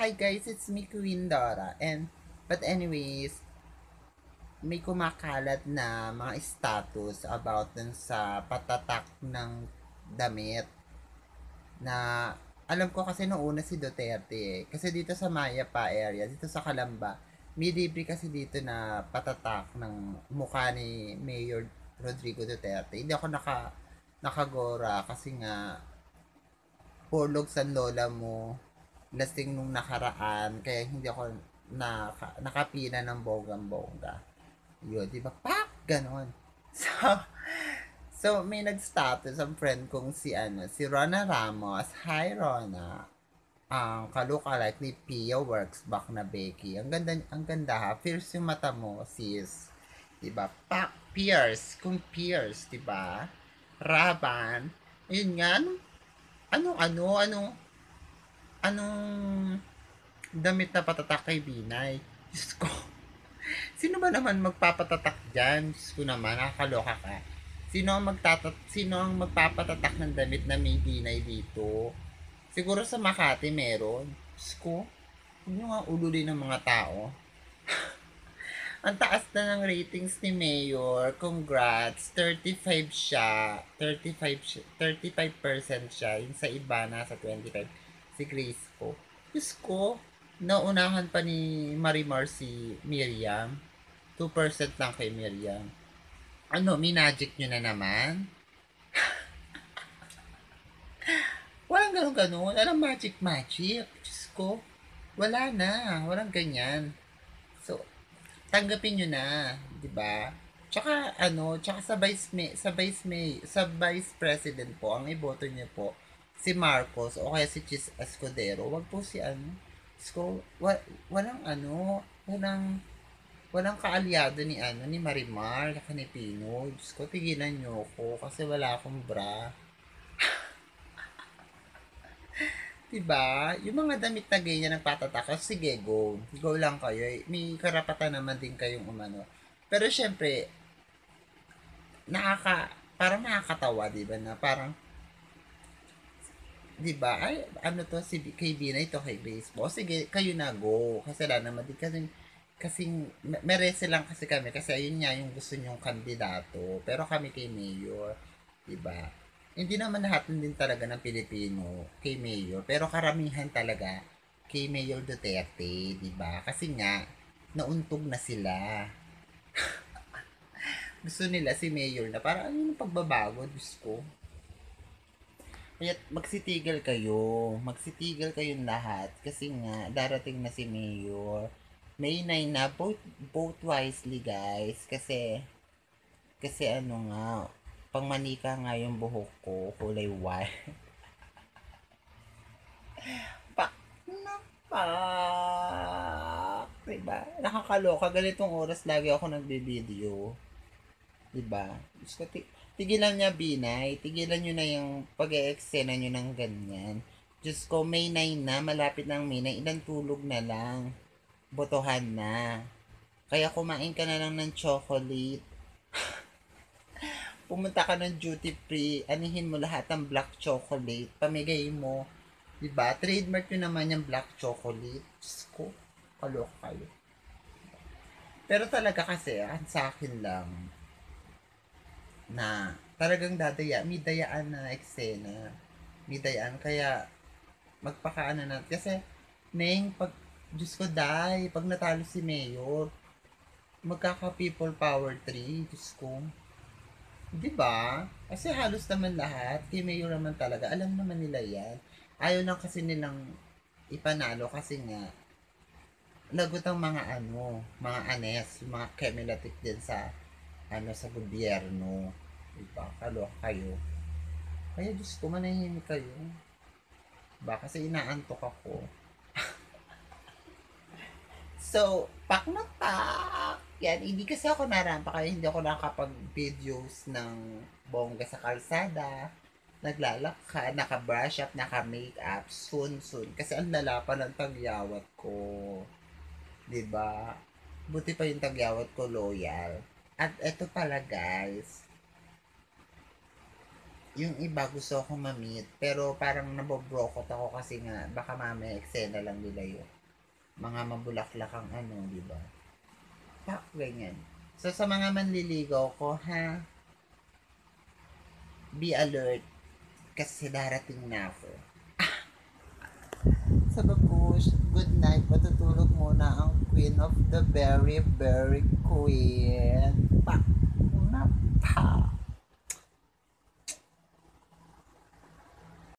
Hi guys, it's me Queen Dora. But anyways, may kumakalat na mga status about dun sa patatak ng damit na alam ko kasi noong una si Duterte eh. Kasi dito sa Maya pa area, dito sa Calamba, may libre kasi dito na patatak ng mukha ni Mayor Rodrigo Duterte. Hindi ako nakagora kasi nga purlog sa lola mo, lasing nung nakaraan, kaya hindi ako nakapina ng bonggang-bongga. Yun, di ba? Pak! Ganon. So, may nag-status ang friend kong si Rona Ramos. Hi, Rona. Ang kalukalike ni Pia Works back na Becky. Ang ganda ha. Fierce yung mata mo, sis. Diba? Pak! Pierce. Kung Pierce, diba? Raban. Ayun nga, anong damit na patatak kay Binay? Diyos ko. Sino ba naman magpapatatak dyan? Diyos ko naman, nakakaloka ka. Sino ang magpapatatak ng damit na may Binay dito? Siguro sa Makati meron. Diyos ko, huwag nyo nga ululin ng mga tao. Ang taas na ng ratings ni Mayor. Congrats. 35 siya. 35% siya. Yung sa iba, nasa 25. Si Grace ko. Diyos ko, naunahan pa ni Marimar si Miriam. 2% lang kay Miriam. Ano, minagic nyo na naman? Walang ganun-ganun. Walang magic-magic. Diyos ko. Wala na. Walang ganyan. So, tanggapin nyo na, 'di ba? Tsaka sa Vice President po, ang iboto niyo po si Marcos o kaya si Chis Escudero. Wag po si Sko, walang walang kaalyado ni Marimar, ni Pino. Diyos ko, tigilan niyo ako kasi wala akong bra. Diba? Yung mga damit na ganyan nagpatatakas, sige, go. Go lang kayo. May karapatan naman din kayong umano. Pero syempre, parang nakakatawa, di ba? Na parang, di ba? Ay, ano to, si kay Bina, ito kay Grace. O, sige, kayo na, go. Kasi wala naman din. Kasi merese lang kasi kami. Kasi ayun nga yung gusto nyong kandidato. Pero kami kay Mayor. Di ba? Hindi naman lahat din talaga ng Pilipino kay Mayor, pero karamihan talaga kay Mayor Duterte, 'di ba? Kasi nga nauntog na sila. Gusto nila si Mayor na para ano yung pagbabago, Diyos ko. Kaya magsitigil kayo. Magsitigil kayong lahat. Kasi nga, darating na si Mayor. May 9 na. Vote wisely, guys. Kasi ano nga, pangmanika nga yung buhok ko. Kulay white. Pak na pak. Diba? Nakakaloka. Ganitong oras lagi ako nagbe-video. Diba? Diyos ko, tigilan niya, Binay. Tigilan nyo na yung pag-e-eksena nyo ng ganyan. Diyos ko, May 9 na. Malapit ng May 9. Ilang tulog na lang. Botohan na. Kaya kumain ka na lang ng chocolate. Pumunta ka ng duty free. Anihin mo lahat ng black chocolate. Pamigay mo. Diba? Trademark nyo naman yung black chocolate. Diyos ko, kalok kayo. Pero talaga kasi, sa akin lang, na talagang may dayaan na eksena. May dayaan. Kaya, magpakaano na. Kasi, Neng, Diyos ko, pag natalo si Mayor, magkaka people power 3, Diyos ko. Di ba? Kasi halos naman lahat, kay Mayor naman talaga, alam naman nila yan. Ayaw lang kasi nilang ipanalo kasi nga, lagot ang mga anes, mga kemelatik din sa gobyerno. Diba? Kaloka kayo. Kaya Diyos ko, manahimik kayo. Diba? Kasi inaantok ako. So, pak na pak! Yan, hindi kasi ako narampa kaya hindi ako nakapag-videos ng bongga sa kalsada. Naglalakad, naka-brush up, naka-makeup, soon. Kasi ang lala pa ng tagyawat ko. 'Di ba? Buti pa yung tagyawat ko loyal. At eto pala guys, yung iba gusto ko ma-meet, pero parang nabobrokot ako kasi nga, baka mamaya eksena lang nila yun. Mga mabulaklakang ano, di ba? Tak, ganyan. So, sa mga manliligaw ko, ha, be alert kasi darating na ako. Sa babush, good night. Matutulog muna ang queen of the very, very queen. Pa, na, pa.